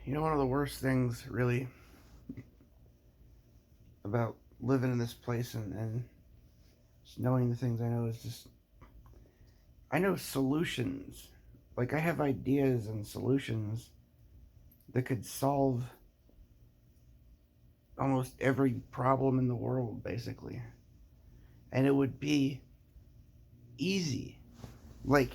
You know, one of the worst things, really, about living in this place and just knowing the things I know is just I know solutions. Like, I have ideas and solutions that could solve almost every problem in the world, basically. And it would be easy. Like,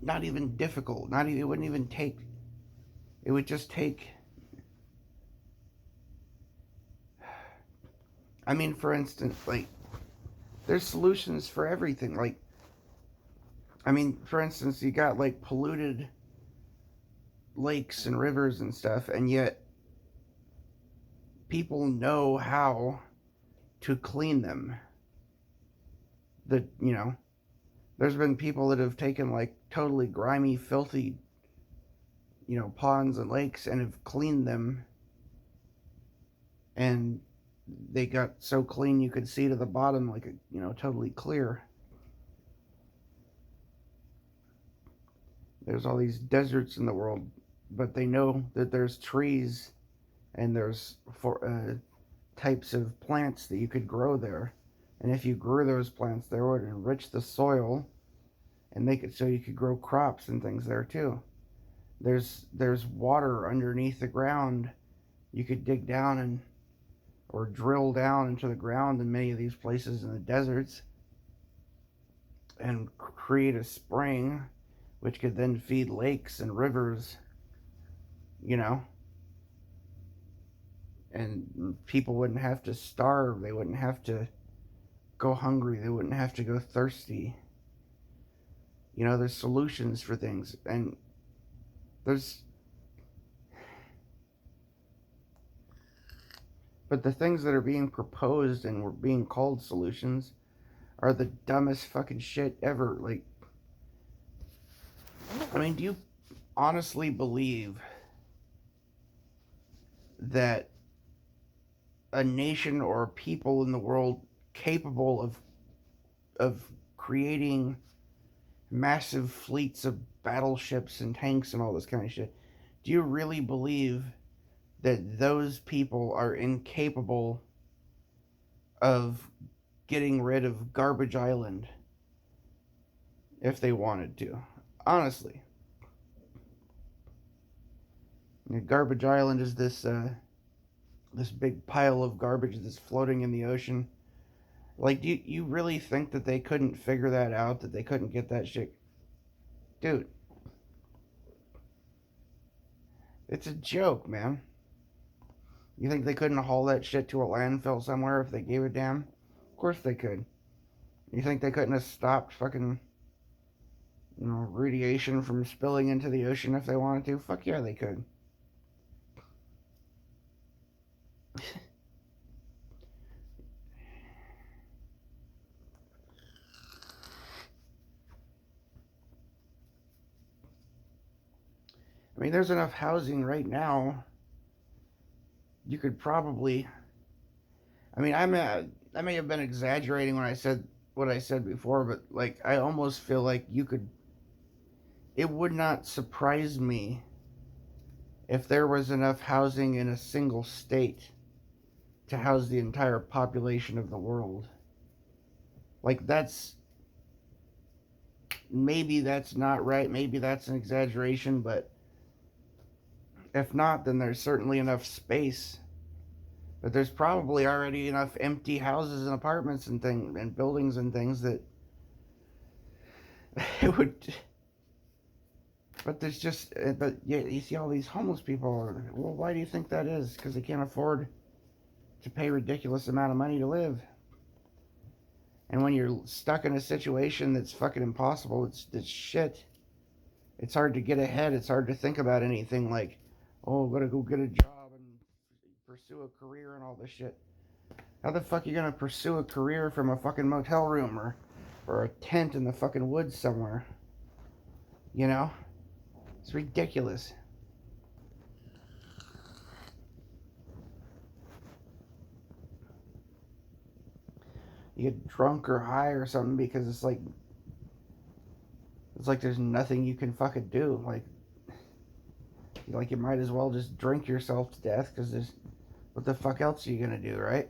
not even difficult. Not even, it wouldn't even take, it would just take, I mean, for instance, like, there's solutions for everything. Like, I mean, for instance, you got like polluted lakes and rivers and stuff, and yet people know how to clean them. That, there's been people that have taken like totally grimy, filthy, ponds and lakes and have cleaned them, and they got so clean you could see to the bottom, like, totally clear. There's all these deserts in the world, but they know that there's trees and there's types of plants that you could grow there. And if you grew those plants there, it would enrich the soil and make it so you could grow crops and things there too. There's water underneath the ground. You could dig down and or drill down into the ground in many of these places in the deserts and create a spring which could then feed lakes and rivers, you know, and people wouldn't have to starve. They wouldn't have to go hungry. They wouldn't have to go thirsty. There's solutions for things, and there's, but the things that are being proposed and were being called solutions are the dumbest fucking shit ever. Like, I mean, do you honestly believe that a nation or people in the world capable of creating massive fleets of battleships and tanks and all this kind of shit, do you really believe that those people are incapable of getting rid of Garbage Island if they wanted to? Honestly. Garbage Island is this big pile of garbage that's floating in the ocean. Like, do you really think that they couldn't figure that out? That they couldn't get that shit? Dude, it's a joke, man. You think they couldn't haul that shit to a landfill somewhere if they gave a damn? Of course they could. You think they couldn't have stopped fucking, radiation from spilling into the ocean if they wanted to? Fuck yeah, they could. I mean, there's enough housing right now. You could probably. I mean, I may have been exaggerating when I said what I said before, but like, I almost feel like you could. It would not surprise me if there was enough housing in a single state to house the entire population of the world. Like, maybe that's not right. Maybe that's an exaggeration, but if not, then there's certainly enough space. But there's probably already enough empty houses and apartments and buildings and things that it would. But there's just, but yeah, you see all these homeless people. Well, why do you think that is? Because they can't afford to pay a ridiculous amount of money to live. And when you're stuck in a situation that's fucking impossible, it's shit. It's hard to get ahead. It's hard to think about anything like, oh, gotta go get a job and pursue a career and all this shit. How the fuck are you gonna pursue a career from a fucking motel room or a tent in the fucking woods somewhere? You know? It's ridiculous. You get drunk or high or something because it's like there's nothing you can fucking do. Like, Like, you might as well just drink yourself to death, because there's, what the fuck else are you gonna do, right?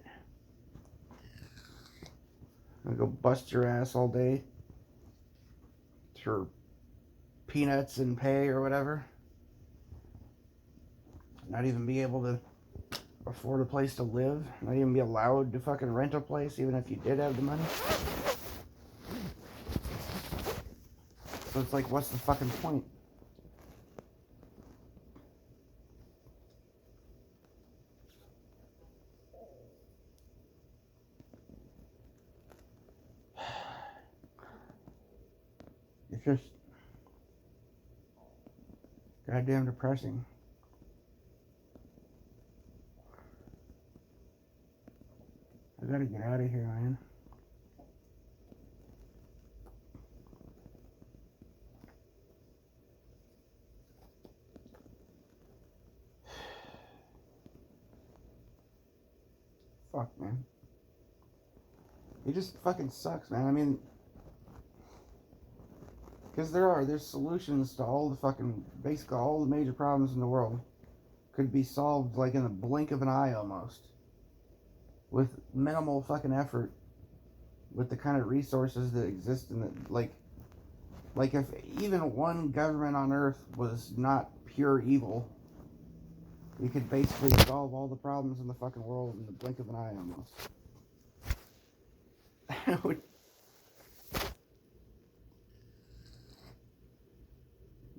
Gonna go bust your ass all day for peanuts and pay or whatever? Not even be able to afford a place to live? Not even be allowed to fucking rent a place, even if you did have the money? So it's like, what's the fucking point? It's just goddamn depressing. I gotta get out of here, man. Fuck, man. It just fucking sucks, man. I mean, because there's solutions to all the fucking, basically all the major problems in the world could be solved like in a blink of an eye almost. With minimal fucking effort. With the kind of resources that exist in the, like if even one government on Earth was not pure evil, you could basically solve all the problems in the fucking world in the blink of an eye almost.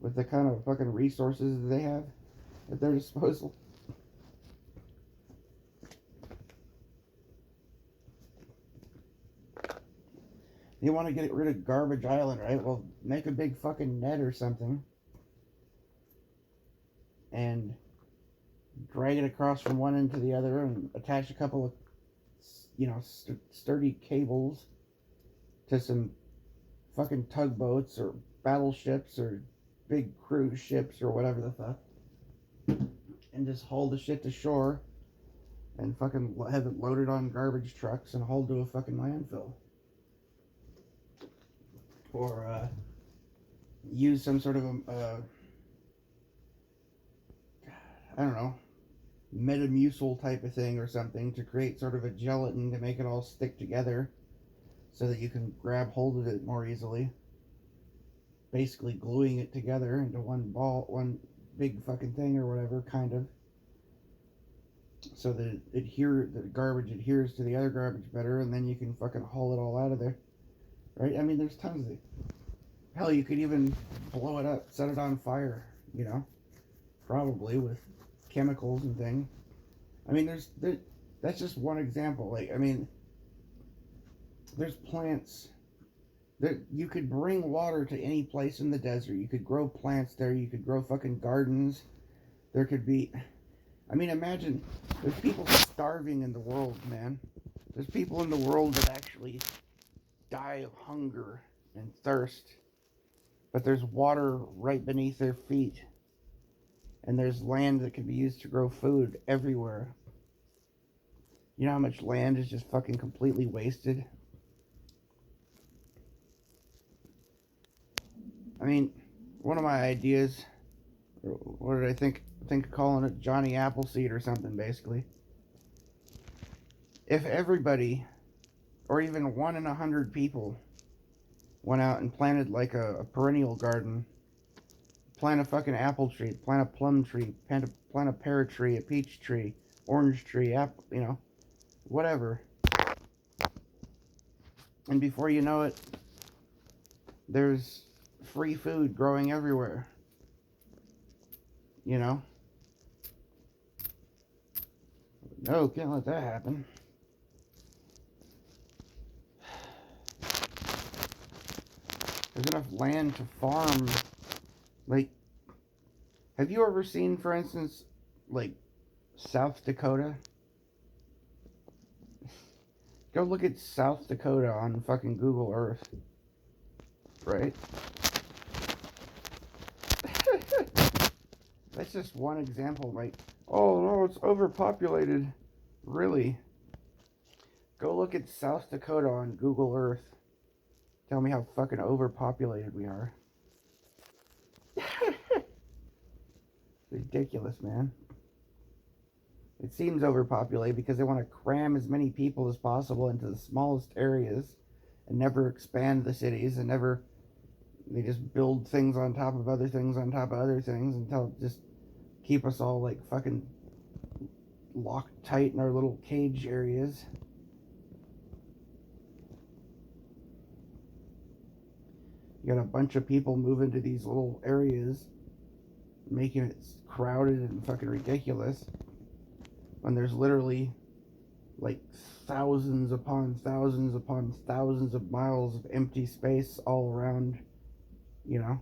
With the kind of fucking resources that they have at their disposal. You want to get rid of Garbage Island, right? Well, make a big fucking net or something and drag it across from one end to the other and attach a couple of, sturdy cables to some fucking tugboats or battleships or big cruise ships or whatever the fuck, and just haul the shit to shore and fucking have it loaded on garbage trucks and hauled to a fucking landfill. Or use some sort of I don't know, Metamucil type of thing or something to create sort of a gelatin to make it all stick together so that you can grab hold of it more easily. Basically gluing it together into one one big fucking thing or whatever, kind of. So that the garbage adheres to the other garbage better, and then you can fucking haul it all out of there. Right? I mean, there's tons of it. Hell, you could even blow it up, set it on fire, probably with chemicals and things. I mean, that's just one example. Like, I mean, there's plants that you could bring water to any place in the desert. You could grow plants there. You could grow fucking gardens. There could be, I mean, imagine, there's people starving in the world, man. There's people in the world that actually die of hunger and thirst, but there's water right beneath their feet, and there's land that can be used to grow food everywhere. You know how much land is just fucking completely wasted? I mean, one of my ideas, what did I think of calling it, Johnny Appleseed or something, basically. If everybody, or even 1 in 100 people, went out and planted like a perennial garden, plant a fucking apple tree, plant a plum tree, plant a pear tree, a peach tree, orange tree, apple, whatever. And before you know it, there's free food growing everywhere. No, can't let that happen. There's enough land to farm. Like, have you ever seen, for instance, like, South Dakota? Go look at South Dakota on fucking Google Earth. Right? That's just one example. Like, oh no, it's overpopulated. Really? Go look at South Dakota on Google Earth. Tell me how fucking overpopulated we are. Ridiculous, man. It seems overpopulated because they want to cram as many people as possible into the smallest areas and never expand the cities and never. They just build things on top of other things on top of other things until just keep us all like fucking locked tight in our little cage areas. You got a bunch of people move into these little areas, making it crowded and fucking ridiculous, when there's literally like thousands upon thousands upon thousands of miles of empty space all around, you know?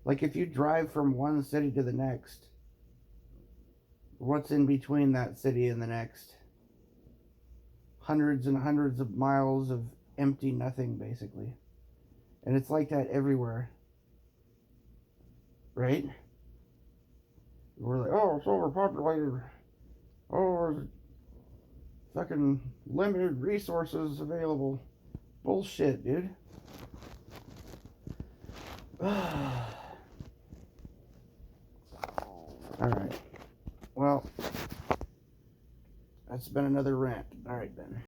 Like if you drive from one city to the next, what's in between that city and the next? Hundreds and hundreds of miles of empty nothing, basically. And it's like that everywhere. Right? We're like, oh, it's overpopulated. Oh, there's fucking limited resources available. Bullshit, dude. Alright. Well, that's been another rant. Alright then.